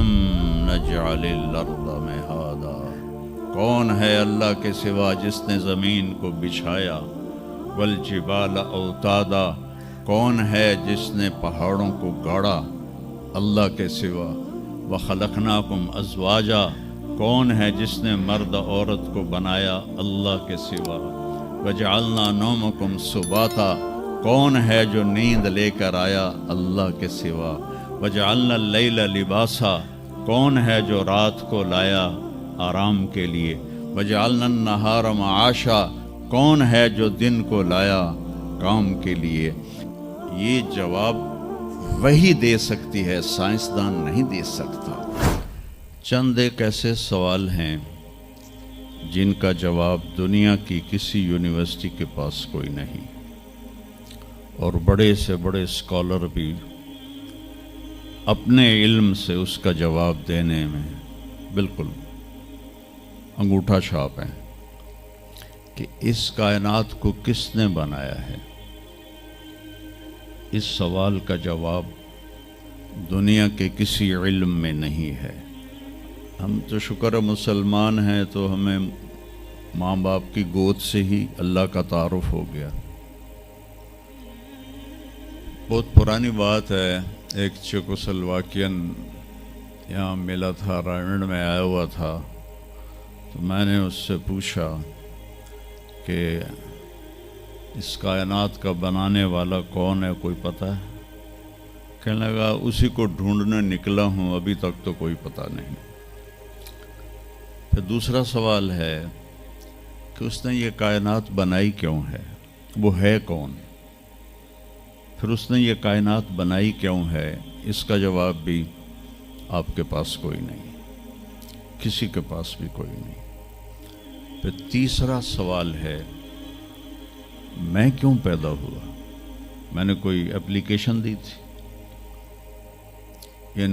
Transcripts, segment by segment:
ألم نجعل الأرض مهادا، کون ہے اللہ کے سوا جس نے زمین کو بچھایا، والجبال اوتادا، کون ہے جس نے پہاڑوں کو گاڑا اللہ کے سوا، وخلقناکم ازواجا، کون ہے جس نے مرد عورت کو بنایا اللہ کے سوا، وجعلنا نومکم سباتا، کون ہے جو نیند لے کر آیا اللہ کے سوا، وجعلنا اللیل لباسا، کون ہے جو رات کو لایا آرام کے لیے، وجعلنا النہار معاشا، کون ہے جو دن کو لایا کام کے لیے۔ یہ جواب وہی دے سکتی ہے، سائنسدان نہیں دے سکتا۔ چند ایک ایسے سوال ہیں جن کا جواب دنیا کی کسی یونیورسٹی کے پاس کوئی نہیں، اور بڑے سے بڑے اسکالر بھی اپنے علم سے اس کا جواب دینے میں بالکل انگوٹھا چھاپ ہیں کہ اس کائنات کو کس نے بنایا ہے۔ اس سوال کا جواب دنیا کے کسی علم میں نہیں ہے۔ ہم تو شکر مسلمان ہیں تو ہمیں ماں باپ کی گود سے ہی اللہ کا تعارف ہو گیا۔ بہت پرانی بات ہے، ایک چیکوسلواکین یہاں ملا تھا، رائمنڈ میں آیا ہوا تھا، تو میں نے اس سے پوچھا کہ اس کائنات کا بنانے والا کون ہے، کوئی پتہ ہے؟ کہنے لگا اسی کو ڈھونڈنے نکلا ہوں، ابھی تک تو کوئی پتہ نہیں۔ پھر دوسرا سوال ہے کہ اس نے یہ کائنات بنائی کیوں ہے، وہ ہے کون؟ پھر اس نے یہ کائنات بنائی کیوں ہے، اس کا جواب بھی آپ کے پاس کوئی نہیں، کسی کے پاس بھی کوئی نہیں۔ پھر تیسرا سوال ہے میں کیوں پیدا ہوا؟ میں نے کوئی اپلیکیشن دی تھی؟ ان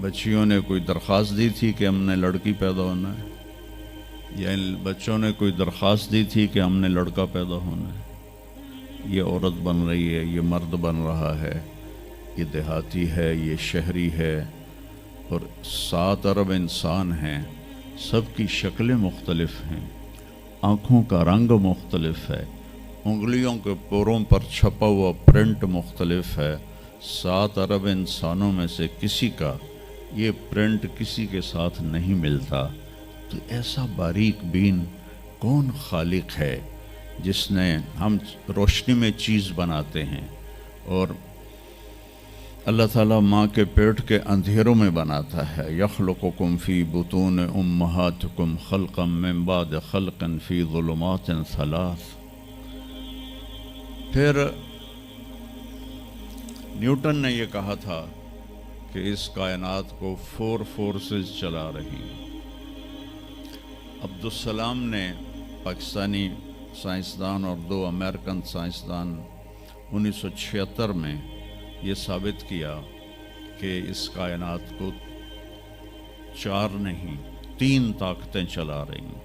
بچیوں نے کوئی درخواست دی تھی کہ ہم نے لڑکی پیدا ہونا ہے؟ یا ان بچوں نے کوئی درخواست دی تھی کہ ہم نے لڑکا پیدا ہونا ہے؟ یہ عورت بن رہی ہے، یہ مرد بن رہا ہے، یہ دیہاتی ہے، یہ شہری ہے، اور 7 ارب انسان ہیں، سب کی شکلیں مختلف ہیں، آنکھوں کا رنگ مختلف ہے، انگلیوں کے پوروں پر چھپا ہوا پرنٹ مختلف ہے۔ 7 ارب انسانوں میں سے کسی کا یہ پرنٹ کسی کے ساتھ نہیں ملتا۔ تو ایسا باریک بین کون خالق ہے جس نے، ہم روشنی میں چیز بناتے ہیں اور اللہ تعالیٰ ماں کے پیٹ کے اندھیروں میں بناتا ہے، یخلقکم فی بطون امہاتکم خلقا من بعد خلق فی ظلمات 3۔ پھر نیوٹن نے یہ کہا تھا کہ اس کائنات کو 4 فورسز چلا رہی ہیں۔ عبدالسلام نے، پاکستانی سائنسدان اور 2 امریکن سائنسدان، 1976 میں یہ ثابت کیا کہ اس کائنات کو 4 نہیں 3 طاقتیں چلا رہی ہیں۔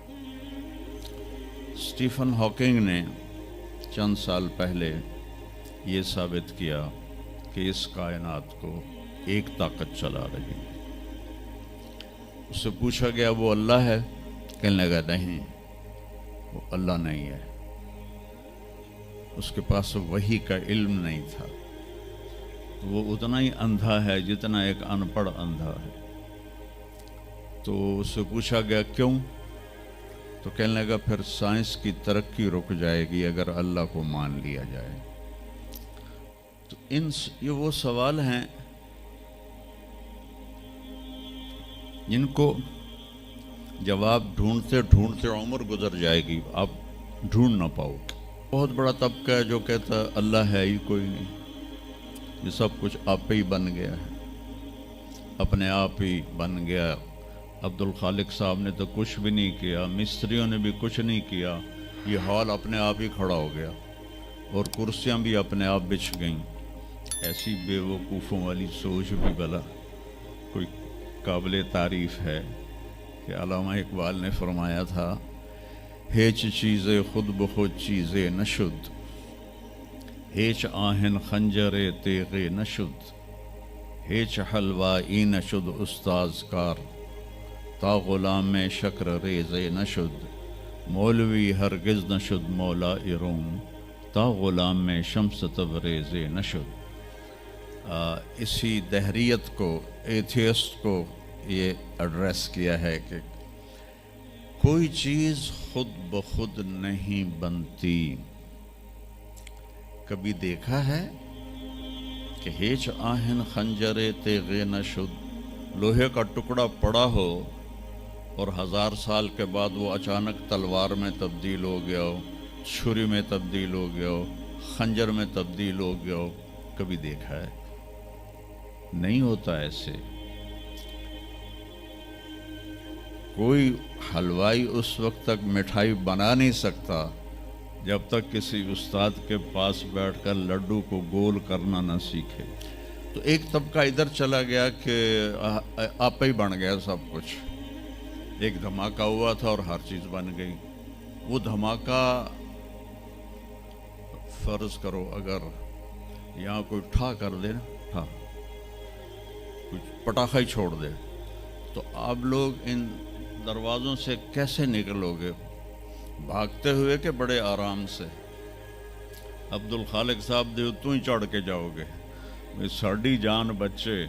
اسٹیفن ہاکنگ نے چند سال پہلے یہ ثابت کیا کہ اس کائنات کو ایک طاقت چلا رہی ہے۔ اس سے پوچھا گیا وہ اللہ ہے؟ کہنے لگا نہیں، وہ اللہ نہیں ہے، اس کے پاس وحی کا علم نہیں تھا، وہ اتنا ہی اندھا ہے جتنا ایک ان پڑھ اندھا ہے۔ تو اس سے پوچھا گیا کیوں؟ تو کہنے لگا پھر سائنس کی ترقی رک جائے گی اگر اللہ کو مان لیا جائے۔ تو یہ وہ سوال ہیں جن کو جواب ڈھونڈتے ڈھونڈتے عمر گزر جائے گی، آپ ڈھونڈ نہ پاؤ۔ بہت بڑا طبقہ ہے جو کہتا ہے اللہ ہے ہی کوئی نہیں، یہ سب کچھ آپ پہ ہی بن گیا ہے، اپنے آپ ہی بن گیا۔ عبد الخالق صاحب نے تو کچھ بھی نہیں کیا، مستریوں نے بھی کچھ نہیں کیا، یہ ہال اپنے آپ ہی کھڑا ہو گیا اور کرسیاں بھی اپنے آپ بچھ گئیں۔ ایسی بے وقوفوں والی سوچ بھی بھلا کوئی قابل تعریف ہے کہ علامہ اقبال نے فرمایا تھا، ہیچ چیزیں خود بخود چیزیں نشد، ہیچ آہن خنجر تیغ نشد، ہیچ حلوائی نشد استاز کار تا غلام شکر ریز نشد مولوی ہرگز نشد مولا روم تا غلام شمس تبریز نشد۔ اسی دہریت کو، ایتھیسٹ کو یہ ایڈریس کیا ہے کہ کوئی چیز خود بخود نہیں بنتی۔ کبھی دیکھا ہے کہ ہیچ آہن خنجر تیغے نشد، لوہے کا ٹکڑا پڑا ہو اور 1000 سال کے بعد وہ اچانک تلوار میں تبدیل ہو گیا ہو، چھری میں تبدیل ہو گیا ہو، خنجر میں تبدیل ہو گیا ہو؟ کبھی دیکھا ہے؟ نہیں ہوتا ایسے۔ کوئی حلوائی اس وقت تک مٹھائی بنا نہیں سکتا جب تک کسی استاد کے پاس بیٹھ کر لڈو کو گول کرنا نہ سیکھے۔ تو ایک طبقہ ادھر چلا گیا کہ آپ ہی بن گیا سب کچھ، ایک دھماکہ ہوا تھا اور ہر چیز بن گئی۔ وہ دھماکہ فرض کرو اگر یہاں کوئی ٹھا کر دے نا، ٹھا کچھ پٹاخہ ہی چھوڑ دے، تو آپ لوگ ان دروازوں سے کیسے نکلو گے؟ بھاگتے ہوئے کہ بڑے آرام سے؟ عبد الخالق صاحب دے تو ہی چڑھ کے جاؤ گے، ساڑی جان بچے۔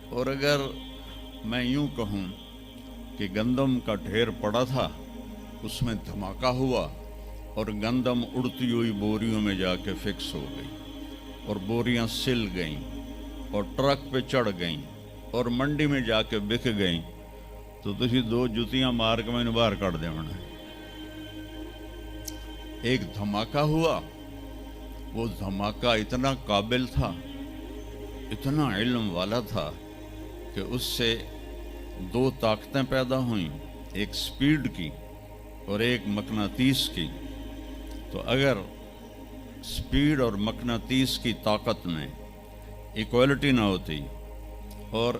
اور اگر میں یوں کہوں کہ گندم کا ڈھیر پڑا تھا، اس میں دھماکہ ہوا اور گندم اڑتی ہوئی بوریوں میں جا کے فکس ہو گئی اور بوریاں سل گئیں اور ٹرک پہ چڑھ گئیں اور منڈی میں جا کے بک گئیں، تو تسی 2 جتیاں مار کے میں نے باہر کٹ دے ہونا۔ ایک دھماکہ ہوا، وہ دھماکہ اتنا قابل تھا، اتنا علم والا تھا کہ اس سے 2 طاقتیں پیدا ہوئیں، ایک سپیڈ کی اور ایک مقناطیس کی۔ تو اگر سپیڈ اور مقناطیس کی طاقت میں ایکوالٹی نہ ہوتی اور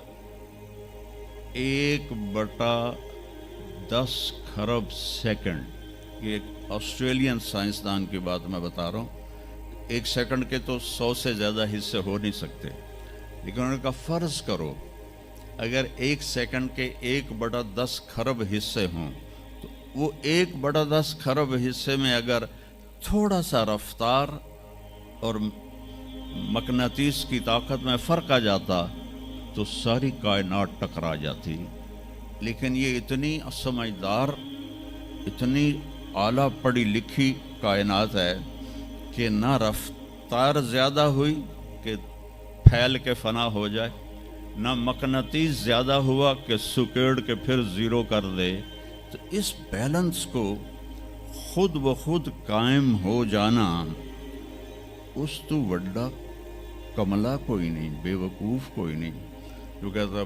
1/10 خرب سیکنڈ، یہ ایک آسٹریلین سائنسدان کی بات میں بتا رہا ہوں، 1 سیکنڈ کے تو 100 سے زیادہ حصے ہو نہیں سکتے، لیکن انہوں نے کہا فرض کرو اگر 1 سیکنڈ کے 1/10 خرب حصے ہوں، تو وہ 1/10 خرب حصے میں اگر تھوڑا سا رفتار اور مقناطیس کی طاقت میں فرق آ جاتا تو ساری کائنات ٹکرا جاتی۔ لیکن یہ اتنی سمجھدار، اتنی اعلیٰ پڑھی لکھی کائنات ہے کہ نہ رفتار زیادہ ہوئی کہ پھیل کے فنا ہو جائے، نہ مقناطیس زیادہ ہوا کہ سکیڑ کے پھر زیرو کر دے۔ تو اس بیلنس کو خود بخود قائم ہو جانا، اس تو وڈا کملا کوئی نہیں، بے وقوف کوئی نہیں۔ جو کہتا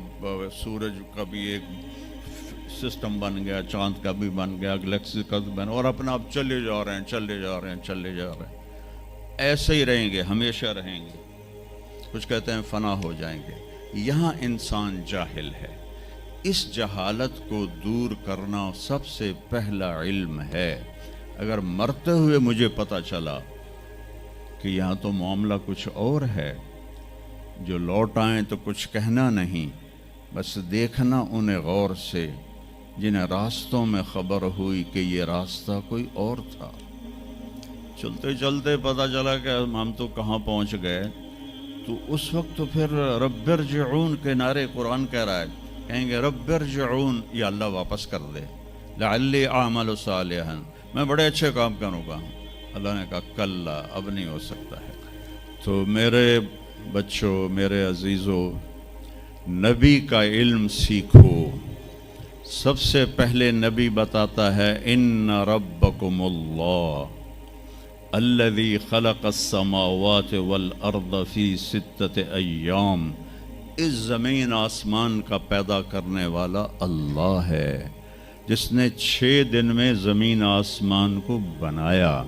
سورج کا بھی ایک سسٹم بن گیا، چاند کا بھی بن گیا، گلیکسی کا بھی بن گیا، اور اپنا آپ چلے جا رہے ہیں، چلے جا رہے ہیں، چلے جا رہے ہیں، ایسے ہی رہیں گے، ہمیشہ رہیں گے۔ کچھ کہتے ہیں فنا ہو جائیں گے۔ یہاں انسان جاہل ہے، اس جہالت کو دور کرنا سب سے پہلا علم ہے۔ اگر مرتے ہوئے مجھے پتہ چلا کہ یہاں تو معاملہ کچھ اور ہے، جو لوٹ آئیں تو کچھ کہنا نہیں، بس دیکھنا انہیں غور سے جنہیں راستوں میں خبر ہوئی کہ یہ راستہ کوئی اور تھا۔ چلتے چلتے پتہ چلا کہ ہم تو کہاں پہنچ گئے، تو اس وقت تو پھر رب ارجعون کے نعرے قرآن کہہ رہا ہے، کہیں گے رب ارجعون، یا اللہ واپس کر دے، لعلی اعمل صالحا، میں بڑے اچھے کام کروں گا۔ اللہ نے کہا کلا، اب نہیں ہو سکتا ہے۔ تو میرے بچوں، میرے عزیزوں، نبی کا علم سیکھو۔ سب سے پہلے نبی بتاتا ہے ان ربکم اللہ الذی خلق السماوات والارض فی 6 ایام، اس زمین آسمان کا پیدا کرنے والا اللہ ہے، جس نے 6 دن میں زمین آسمان کو بنایا۔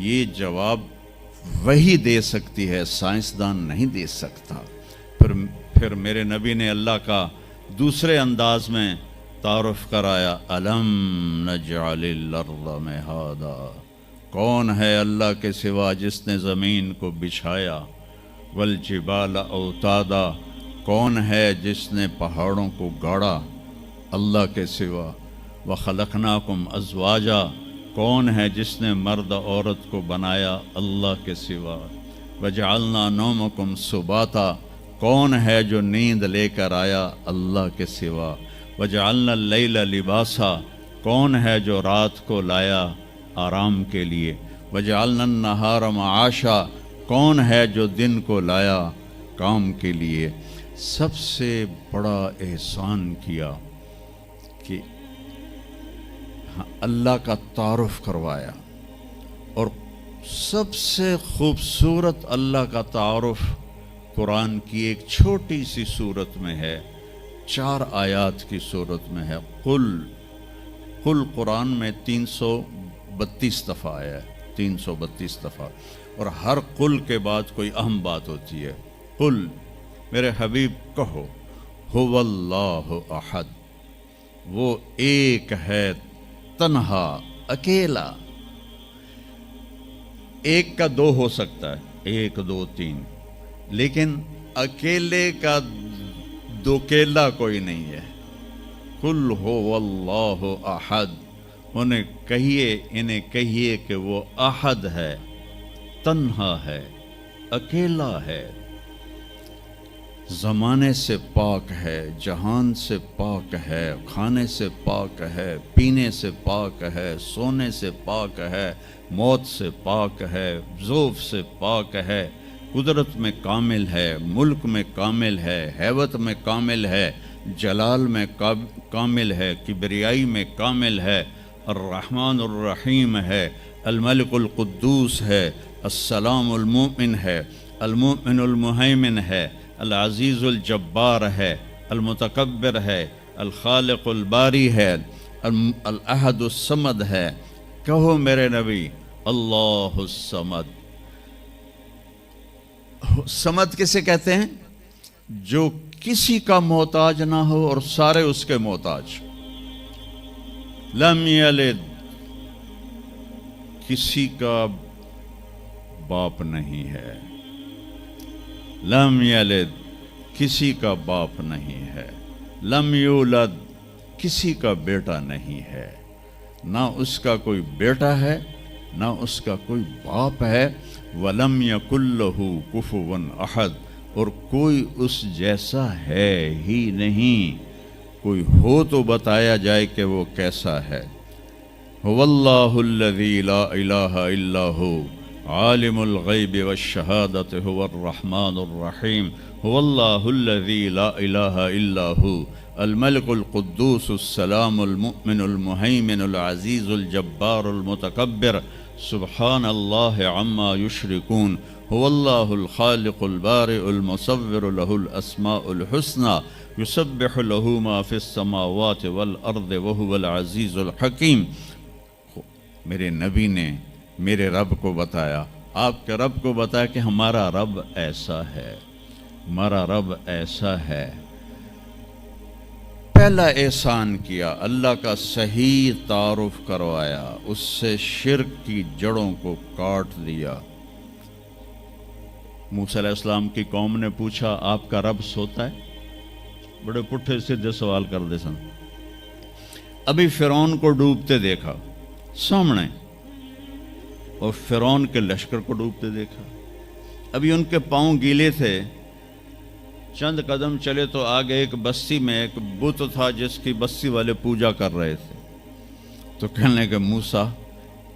یہ جواب وہی دے سکتی ہے، سائنسدان نہیں دے سکتا۔ پھر میرے نبی نے اللہ کا دوسرے انداز میں تعارف کرایا، الم نجعل الارض مہادا، کون ہے اللہ کے سوا جس نے زمین کو بچھایا، والجبال اوتادا، کون ہے جس نے پہاڑوں کو گاڑا اللہ کے سوا، وخلقناکم ازواجا، کون ہے جس نے مرد عورت کو بنایا اللہ کے سوا، وجعلنا نومکم سباتا، کون ہے جو نیند لے کر آیا اللہ کے سوا، وجعلنا اللیل لباسا، کون ہے جو رات کو لایا آرام کے لیے، وجعلنا النہار معاشا، کون ہے جو دن کو لایا کام کے لیے۔ سب سے بڑا احسان کیا کہ اللہ کا تعارف کروایا، اور سب سے خوبصورت اللہ کا تعارف قرآن کی ایک چھوٹی سی صورت میں ہے، 4 آیات کی صورت میں ہے۔ قل قرآن میں 332 دفعہ آیا ہے، 332 دفعہ، اور ہر قل کے بعد کوئی اہم بات ہوتی ہے۔ قل، میرے حبیب کہو، هو اللہ احد، وہ ایک ہے تنہا، اکیلا۔ ایک کا 2 ہو سکتا ہے، 1 2 3، لیکن اکیلے کا دوکیلا کوئی نہیں ہے۔ قل هو اللہ احد، انہیں کہیے کہ وہ احد ہے، تنہا ہے، اکیلا ہے، زمانے سے پاک ہے، جہان سے پاک ہے، کھانے سے پاک ہے، پینے سے پاک ہے، سونے سے پاک ہے، موت سے پاک ہے، ذوف سے پاک ہے، قدرت میں کامل ہے، ملک میں کامل ہے، ہیبت میں کامل ہے، جلال میں کامل ہے، کبریائی میں کامل ہے، الرحمن الرحیم ہے، الملک القدوس ہے، السلام المؤمن ہے، المؤمن المہیمن ہے، العزیز الجبار ہے، المتکبر ہے، الخالق الباری ہے، الاحد الصمد ہے۔ کہو میرے نبی، اللہ الصمد۔ صمد کسے کہتے ہیں؟ جو کسی کا محتاج نہ ہو اور سارے اس کے محتاج۔ لم یلد، کسی کا باپ نہیں ہے۔ لم یلد، کسی کا باپ نہیں ہے۔ لم یولد، کسی کا بیٹا نہیں ہے، نہ اس کا کوئی بیٹا ہے نہ اس کا کوئی باپ ہے۔ وَلَمْ يَكُنْ لَهُ كُفُوًا أَحَدٌ، اور کوئی اس جیسا ہے ہی نہیں، کوئی ہو تو بتایا جائے کہ وہ کیسا ہے۔ هُوَ اللَّهُ الَّذِي لَا إِلَٰهَ إِلَّا هُوَ عالم الغیب والشہادۃ هو الرحمن الرحیم۔ هو اللہ الذی لا الہ الا هو الملک القدوس السلام المؤمن المہیمن العزیز الجبار المتکبر، سبحان اللہ عما یشرکون۔ هو اللہ الخالق البارئ المصور، له الاسماء الحسنى، یسبح له ما فی السماوات والارض وهو العزیز الحکیم۔ میرے نبی نے میرے رب کو بتایا، آپ کے رب کو بتایا کہ ہمارا رب ایسا ہے، ہمارا رب ایسا ہے۔ پہلا احسان کیا، اللہ کا صحیح تعارف کروایا، اس سے شرک کی جڑوں کو کاٹ دیا۔ موسیٰ علیہ السلام کی قوم نے پوچھا، آپ کا رب سوتا ہے؟ بڑے پٹھے سیدھے سوال کر دے سن۔ ابھی فرعون کو ڈوبتے دیکھا سامنے، اور فرعون کے لشکر کو ڈوبتے دیکھا۔ ابھی ان کے پاؤں گیلے تھے، چند قدم چلے تو آگے ایک بستی میں ایک بت تھا جس کی بستی والے پوجا کر رہے تھے، تو کہنے لگے موسیٰ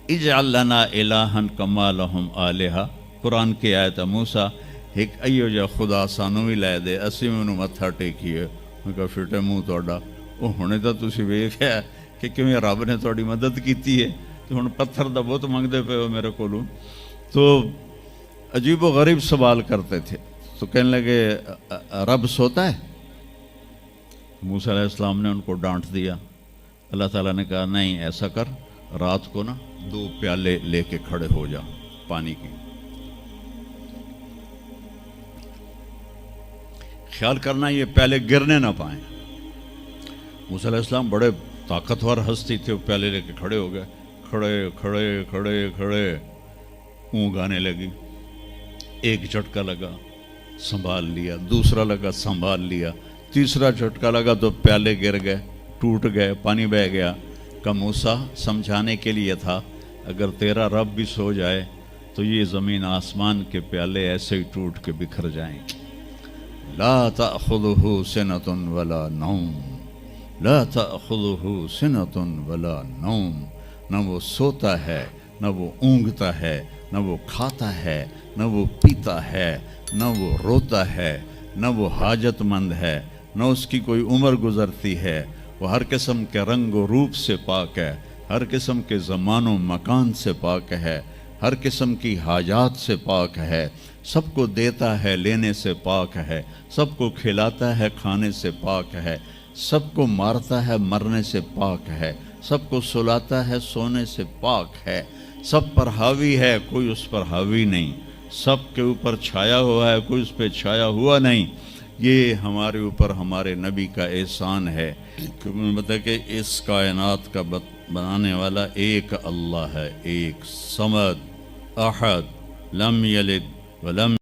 اجعل لنا الہا کما لہم آلہہ۔ قرآن کی آیت ہے، موسیٰ ایک ایو جا خدا سانو بھی لے دے، اسی میں انہوں متھا ٹیکیے۔ میں کہا فٹے منہ توڑا، وہ ہونے تو تسی ویکھیا کہ کیویں رب نے تہاڈی مدد کیتی ہے، تو ہن پتھر دا بت منگدے پے ہو میرے کولوں۔ تو عجیب و غریب سوال کرتے تھے، تو کہنے لگے رب سوتا ہے؟ موسیٰ علیہ السلام نے ان کو ڈانٹ دیا۔ اللہ تعالیٰ نے کہا نہیں، ایسا کر، رات کو نا 2 پیالے لے کے کھڑے ہو جا پانی کی، خیال کرنا یہ پیالے گرنے نہ پائیں۔ موسیٰ علیہ السلام بڑے طاقتور ہستی تھے، وہ پیالے لے کے کھڑے ہو گئے، کھڑے کھڑے کھڑے کھڑے اونگ آنے لگی. ایک جھٹکا لگا سنبھال لیا, دوسرا لگا سنبھال لیا, تیسرا جھٹکا لگا تو پیالے گر گئے, ٹوٹ گئے, پانی بہہ گیا. کہ موسیٰ سمجھانے کے لیے تھا, اگر تیرا رب بھی سو جائے تو یہ زمین آسمان کے پیالے ایسے ہی ٹوٹ کے بکھر جائیں گے. لا تأخذہ سنۃ ولا نوم, لا تأخذہ سنۃ ولا نوم. نہ وہ سوتا ہے, نہ وہ اونگتا ہے, نہ وہ کھاتا ہے, نہ وہ پیتا ہے, نہ وہ روتا ہے, نہ وہ حاجت مند ہے, نہ اس کی کوئی عمر گزرتی ہے. وہ ہر قسم کے رنگ و روپ سے پاک ہے, ہر قسم کے زمان و مکان سے پاک ہے, ہر قسم کی حاجات سے پاک ہے. سب کو دیتا ہے, لینے سے پاک ہے, سب کو کھلاتا ہے, کھانے سے پاک ہے, سب کو مارتا ہے, مرنے سے پاک ہے, سب کو سلاتا ہے, سونے سے پاک ہے. سب پر حاوی ہے, کوئی اس پر حاوی نہیں, سب کے اوپر چھایا ہوا ہے, کوئی اس پہ چھایا ہوا نہیں. یہ ہمارے اوپر ہمارے نبی کا احسان ہے کہ مطلب کہ اس کائنات کا بنانے والا ایک اللہ ہے, ایک صمد, احد, لم یلد ولم